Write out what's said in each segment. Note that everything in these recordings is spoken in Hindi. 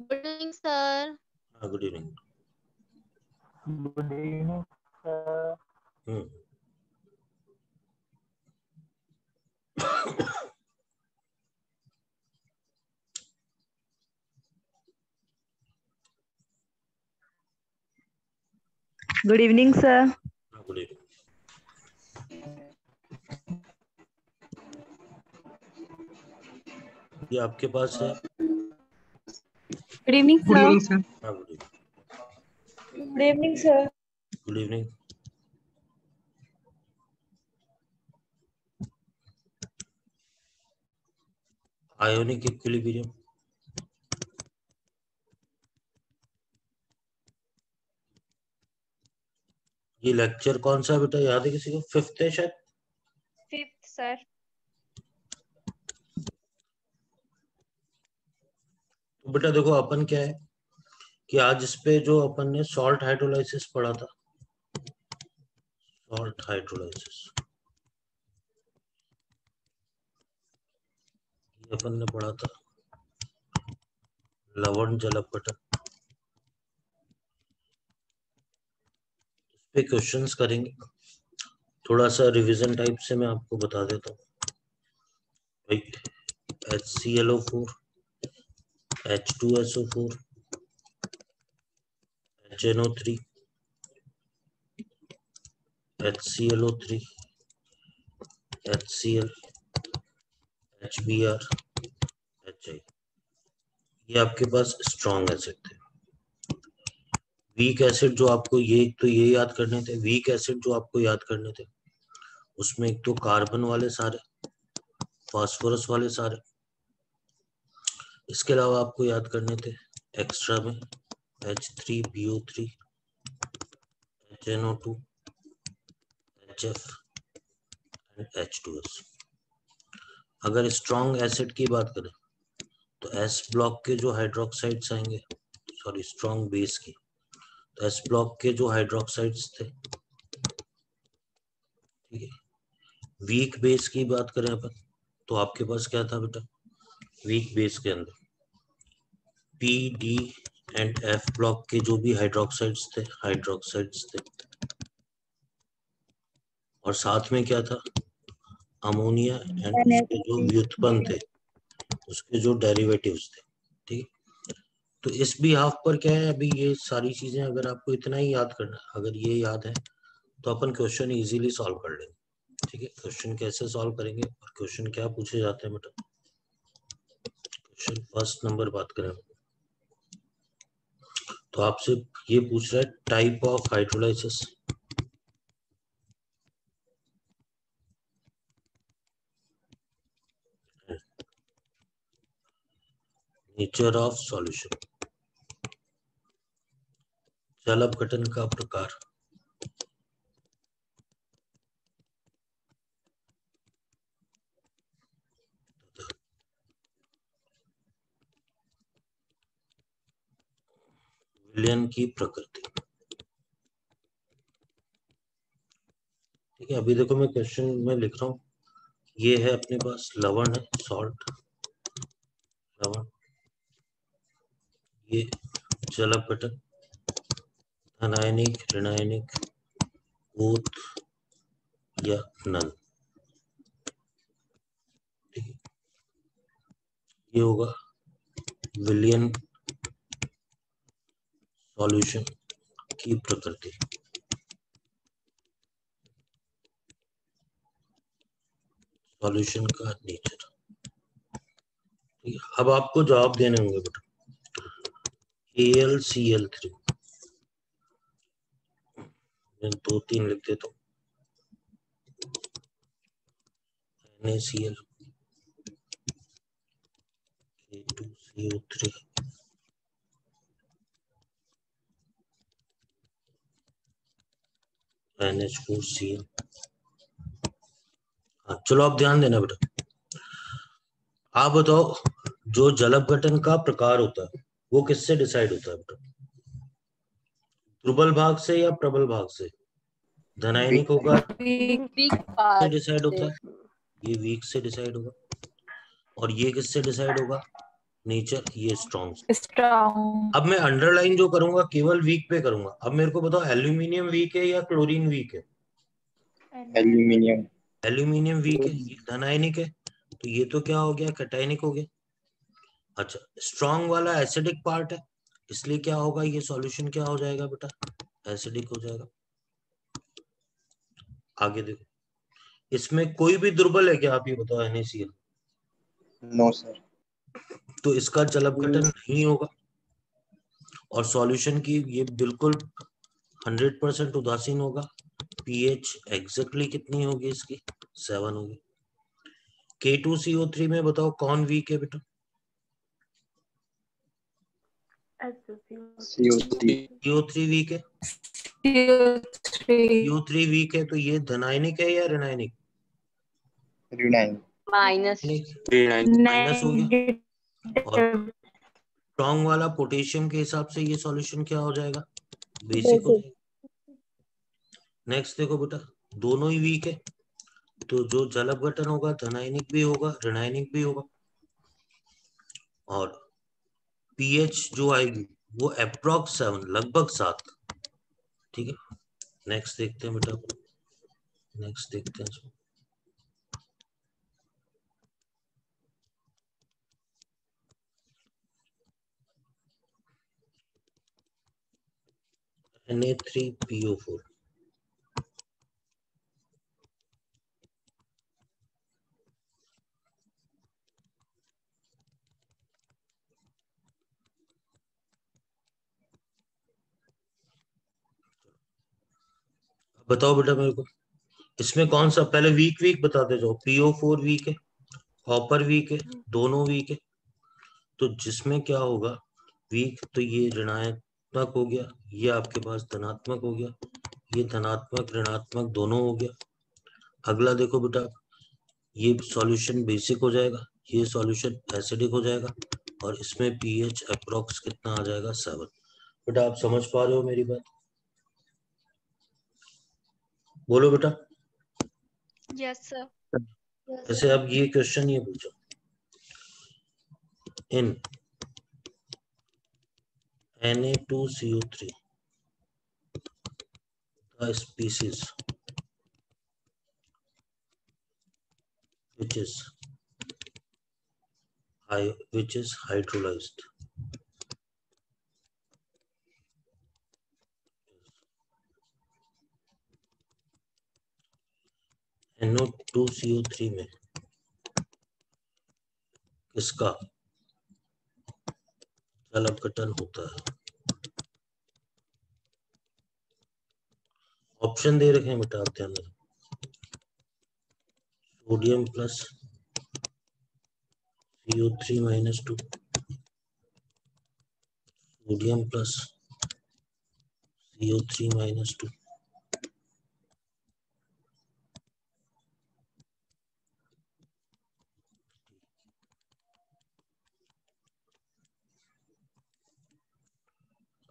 Good evening sir. Good evening. Good evening sir. Good evening sir. Good evening. ये आपके पास है। Good evening sir. Good evening sir. Good evening. Good evening sir. Good evening. Ionic equilibrium. ये लेक्चर कौन सा बेटा याद है किसी को? 5th है शायद। 5th sir. तो बेटा देखो अपन क्या है कि आज इस पे जो अपन ने सॉल्ट हाइड्रोलाइसिस पढ़ा था, सॉल्ट हाइड्रोलाइसिस ये अपन ने पढ़ा था, लवण जल अपघटन। इस पे क्वेश्चंस करेंगे, थोड़ा सा रिवीजन टाइप से मैं आपको बता देता हूँ। HClO4, H2SO4, HNO3, HClO3, HCl, HBr, HI। ये आपके पास स्ट्रॉन्ग एसिड थे। वीक एसिड जो आपको ये याद करने थे, वीक एसिड जो आपको याद करने थे, उसमें एक तो कार्बन वाले सारे, फास्फोरस वाले सारे, इसके अलावा आपको याद करने थे एक्स्ट्रा में H3BO3, HNO2, HF and H2S। अगर स्ट्रॉन्ग एसिड की बात करें तो S ब्लॉक के जो हाइड्रोक्साइड्स आएंगे, सॉरी स्ट्रॉन्ग बेस की, तो S ब्लॉक के जो हाइड्रोक्साइड्स थे, ठीक है। वीक बेस की बात करें अपन तो आपके पास क्या था बेटा? वीक बेस के अंदर P, D and F block के जो भी हाइड्रोक्साइड्स थे, और साथ में क्या था? अमोनिया एंड उसके जो व्युत्पन्न थे, उसके जो डेरिवेटिव्स थे, ठीक। तो इस भी हाफ पर क्या है, अभी ये सारी चीजें अगर आपको इतना ही याद करना, अगर ये याद है तो अपन क्वेश्चन इजीली सॉल्व कर लेंगे, ठीक है। क्वेश्चन कैसे सॉल्व करेंगे और क्वेश्चन क्या पूछे जाते हैं बेटा? क्वेश्चन फर्स्ट नंबर बात करें तो आपसे ये पूछ रहा है type of hydrolysis. Nature of solution, जल अपघटन का प्रकार, विलयन की प्रकृति, ठीक है। अभी देखो मैं क्वेश्चन में लिख रहा हूँ, ये है अपने पास लवण है, सॉल्ट, लवण, ये जल अपघटन, अनायनिक, ऋणायनिक, बोथ या नन, ठीक है। ये होगा विलयन सॉल्यूशन की प्रकृति, सॉल्यूशन का नेचर, ठीक है। अब आपको जवाब देने होंगे बेटा। AlCl3, मैं 2-3 लिख देता हूँ। NaCl, K2CO3, NH4Cl। हाँ, चलो आप ध्यान देना बेटा। आप बताओ, जो जल अपघटन का प्रकार होता है वो किससे डिसाइड होता है बेटा? दुर्बल भाग से या प्रबल भाग से? धनायनिक होगा से डिसाइड होता है, ये वीक से डिसाइड होगा, और ये किससे डिसाइड होगा? नेचर ये स्ट्रॉन्ग। स्ट्रॉन्ग। अब मैं अंडरलाइन जो करूंगा केवल वीक पे करूंगा। अब मेरे को बताओ एल्यूमिनियम वीक है या क्लोरीन वीक है? एल्यूमिनियम। एल्यूमिनियम वीक है, ये धनायनिक है, तो ये तो क्या हो गया, कैटायनिक हो गया। अच्छा, स्ट्रॉन्ग वाला एसिडिक पार्ट है, इसलिए क्या होगा, ये सॉल्यूशन क्या हो जाएगा बेटा, एसिडिक हो जाएगा। आगे देखो, इसमें कोई भी दुर्बल है क्या, आप ये बताओ NaCl? No sir. तो इसका जलपघटन नहीं होगा, और सॉल्यूशन की ये बिल्कुल 100% उदासीन होगा। पीएच एग्जैक्टली कितनी होगी इसकी, 7 होगी। K2CO3 में बताओ कौन वीक है बेटा? CO3। CO3 वीक है। CO3 CO3 वीक है, तो ये धनायनिक है या ऋणायनिक? ऋणायन। माइनस माइनस हो गया। और नेगेटिव। स्ट्रॉन्ग वाला पोटेशियम के हिसाब से ये सॉल्यूशन क्या हो जाएगा, बेसिक हो जाएगा। नेक्स्ट देखो बेटा, दोनों ही वीक है, तो जो जलपघटन होगा धनायनिक भी होगा ऋणायनिक भी होगा, और पीएच जो आएगी वो अप्रोक्स 7, लगभग 7। ठीक है, नेक्स्ट देखते हैं बेटा, नेक्स्ट देखते हैं। Na3PO4, बताओ बेटा मेरे को, इसमें कौन सा पहले वीक वीक बताते जाओ। PO4 वीक है, कॉपर वीक है, दोनों वीक है, तो जिसमें क्या होगा वीक, तो ये ऋणात्मक हो गया, ये आपके पास धनात्मक हो गया, ये धनात्मक ऋणात्मक दोनों हो गया। अगला देखो बेटा, ये सॉल्यूशन बेसिक हो जाएगा, ये सॉल्यूशन एसिडिक हो जाएगा, और इसमें पीएच अप्रोक्स कितना आ जाएगा, 7। बेटा आप समझ पा रहे हो मेरी बात, बोलो बेटा। Yes sir. जैसे अब ये क्वेश्चन ये पूछो, इन Na2CO3 the species which is hydrolyzed NO2CO3 में किसका जलपघटन होता है? ऑप्शन दे रखे हैं बेटा, आप ध्यान दें। Sodium plus CO3 minus 2, sodium plus CO3 minus 2,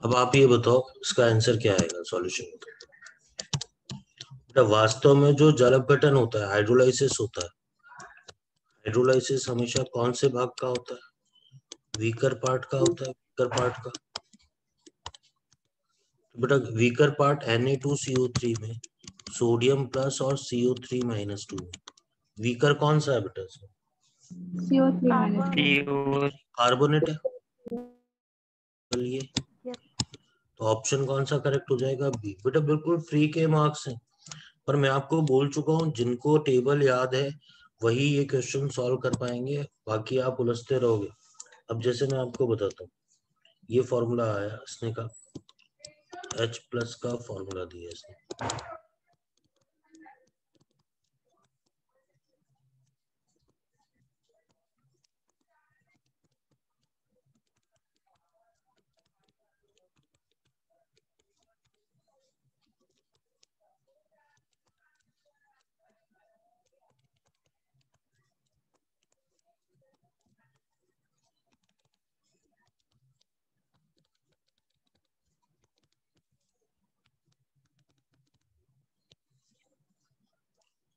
अब आप ये बताओ इसका आंसर क्या आएगा सॉल्यूशन में। वास्तव में जो जलपघटन होता है हाइड्रोलाइसिस होता है, हाइड्रोलाइसिस हमेशा कौन से भाग का होता है, वीकर पार्ट का होता है, वीकर पार्ट का। तो बेटा वीकर पार्ट Na2CO3 में सोडियम प्लस और CO3 माइनस 2, वीकर कौन सा है बेटा इसमें? कार्बोनेट है। चलिए, तो ऑप्शन कौन सा करेक्ट हो जाएगा, बी। बेटा बिल्कुल फ्री के मार्क्स हैं, पर मैं आपको बोल चुका हूँ जिनको टेबल याद है वही ये क्वेश्चन सॉल्व कर पाएंगे, बाकी आप उलझते रहोगे। अब जैसे मैं आपको बताता हूँ, ये फॉर्मूला आया इसने का, H+ का फॉर्मूला दिया इसने,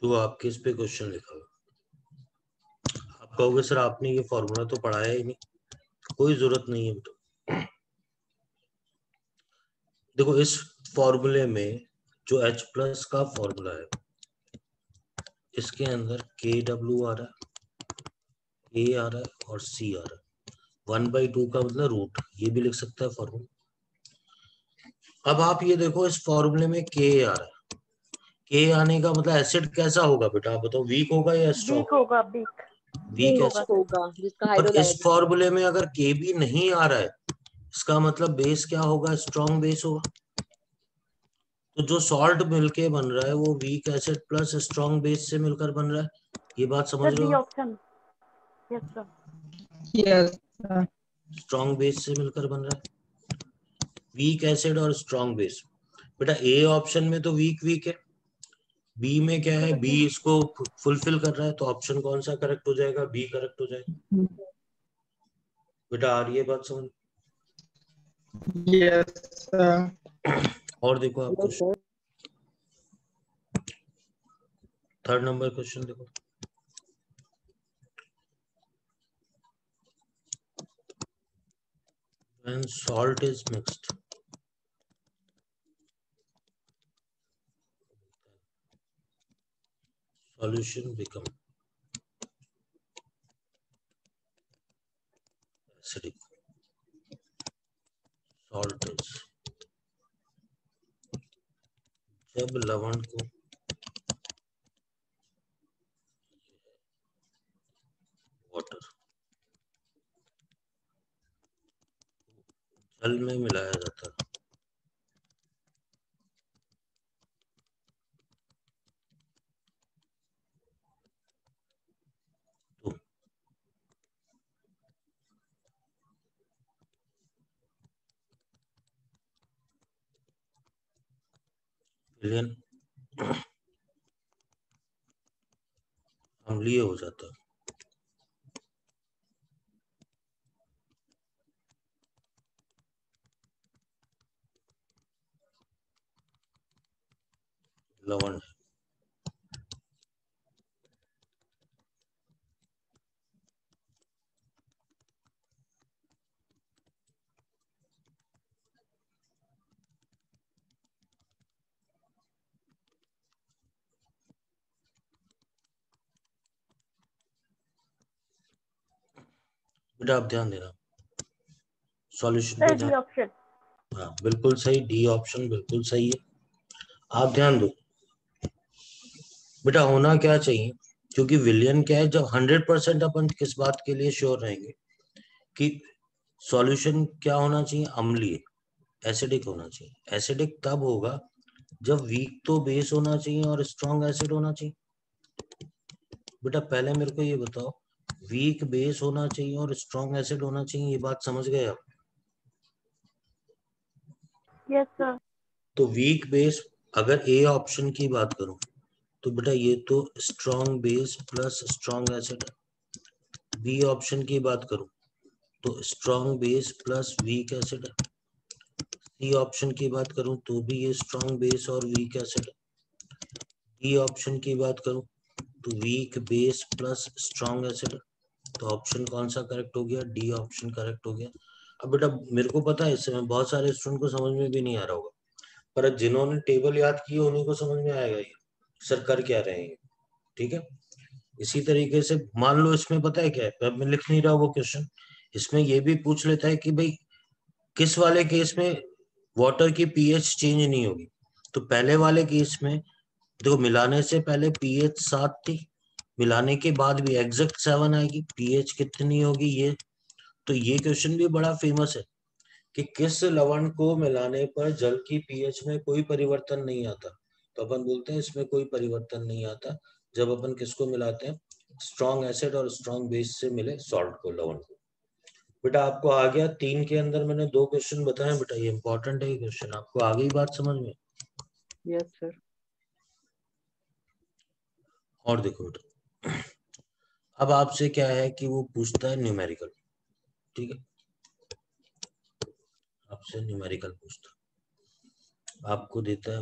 तो आपके इस पे क्वेश्चन लिखा हुआ, आप कहोगे सर आपने ये फॉर्मूला तो पढ़ाया ही नहीं, कोई जरूरत नहीं है बेटा। देखो इस फॉर्मूले में जो H प्लस का फॉर्मूला है, इसके अंदर KW आ रहा है, A आ रहा है और C आ रहा है। 1/2 का मतलब रूट, ये भी लिख सकता है फॉर्मूला। अब आप ये देखो इस फॉर्मूले में K आ रहा है, K आने का मतलब एसिड कैसा होगा बेटा, आप बताओ, वीक होगा या स्ट्रॉन्ग? वीक होगा, वीक वीक एसिड होगा, जिसका और इस हाइड्रोलाइज। फॉर्मूले में अगर K भी नहीं आ रहा है, इसका मतलब बेस क्या होगा, स्ट्रॉन्ग बेस होगा। तो जो सॉल्ट मिलके बन रहा है वो weak acid plus strong base से मिलकर बन रहा है, ये बात समझ रहे बी हो? Option. Yes sir. Yes sir. Strong base से मिलकर बन रहा है, वीक एसिड और स्ट्रॉन्ग बेस। बेटा ए ऑप्शन में तो वीक वीक है, बी में क्या है, बी इसको फुलफिल कर रहा है, तो ऑप्शन कौन सा करेक्ट हो जाएगा, बी करेक्ट हो जाएगा। बेटा आ रही है बात समझ? Yes sir. और देखो आप क्वेश्चन, थर्ड नंबर क्वेश्चन देखो। When salt is mixed, solution become acidic. Salt is, जब लवण को वाटर जल में मिलाया जाता है, तो विलयन अम्लीय हो जाता है। लवण बेटा आप ध्यान देना, सॉल्यूशन पे सर डी ध्यान। ऑप्शन। हाँ बिल्कुल सही, डी ऑप्शन बिल्कुल सही है। आप ध्यान दो बेटा, होना क्या चाहिए, क्योंकि विलयन क्या है, जब 100% अपन किस बात के लिए श्योर रहेंगे कि सॉल्यूशन क्या होना चाहिए, अम्लीय, एसिडिक होना चाहिए। एसिडिक तब होगा जब वीक तो बेस होना चाहिए और स्ट्रॉन्ग एसिड होना चाहिए। बेटा पहले मेरे को ये बताओ, वीक बेस होना चाहिए और स्ट्रॉन्ग एसिड होना चाहिए, ये बात समझ गए आप? Yes sir. तो वीक बेस, अगर ए ऑप्शन की बात करूं तो बेटा ये तो strong base plus strong acid है। बी ऑप्शन की बात करूं तो strong base plus weak acid है। सी ऑप्शन की बात करूं तो भी ये स्ट्रॉन्ग बेस और वीक एसिड है। डी ऑप्शन की बात करूं तो weak base plus strong acid है। तो ऑप्शन कौन सा करेक्ट हो गया, डी ऑप्शन करेक्ट हो गया। अब बेटा मेरे को पता है इसमें बहुत सारे स्टूडेंट को समझ में भी नहीं आ रहा होगा, पर जिन्होंने टेबल याद की उन्हीं को समझ में आएगा ये सर कर क्या रहे हैं, ठीक है। इसी तरीके से मान लो इसमें पता है क्या है, अब मैं लिख नहीं रहा वो क्वेश्चन, इसमें ये भी पूछ लेता है कि भाई किस वाले केस में वाटर की पीएच चेंज नहीं होगी। तो पहले वाले केस में देखो, मिलाने से पहले पीएच 7 थी, मिलाने के बाद भी एग्जैक्ट 7 आएगी, पीएच कितनी होगी ये। तो ये क्वेश्चन भी बड़ा फेमस है कि किस लवण को मिलाने पर जल की पीएच में कोई परिवर्तन नहीं आता। तो अपन बोलते हैं इसमें कोई परिवर्तन नहीं आता जब अपन किसको मिलाते हैं, स्ट्रॉन्ग एसिड और स्ट्रॉन्ग बेस से मिले सॉल्ट को, लवण को। बेटा आपको आ गया, 3 के अंदर मैंने 2 क्वेश्चन बताए बेटा, ये इंपॉर्टेंट है ये क्वेश्चन, आपको आ गई बात समझ में? Yes sir. और देखो बेटा, अब आपसे क्या है कि वो पूछता है न्यूमेरिकल, ठीक है, आपसे न्यूमेरिकल पूछता, आपको देता है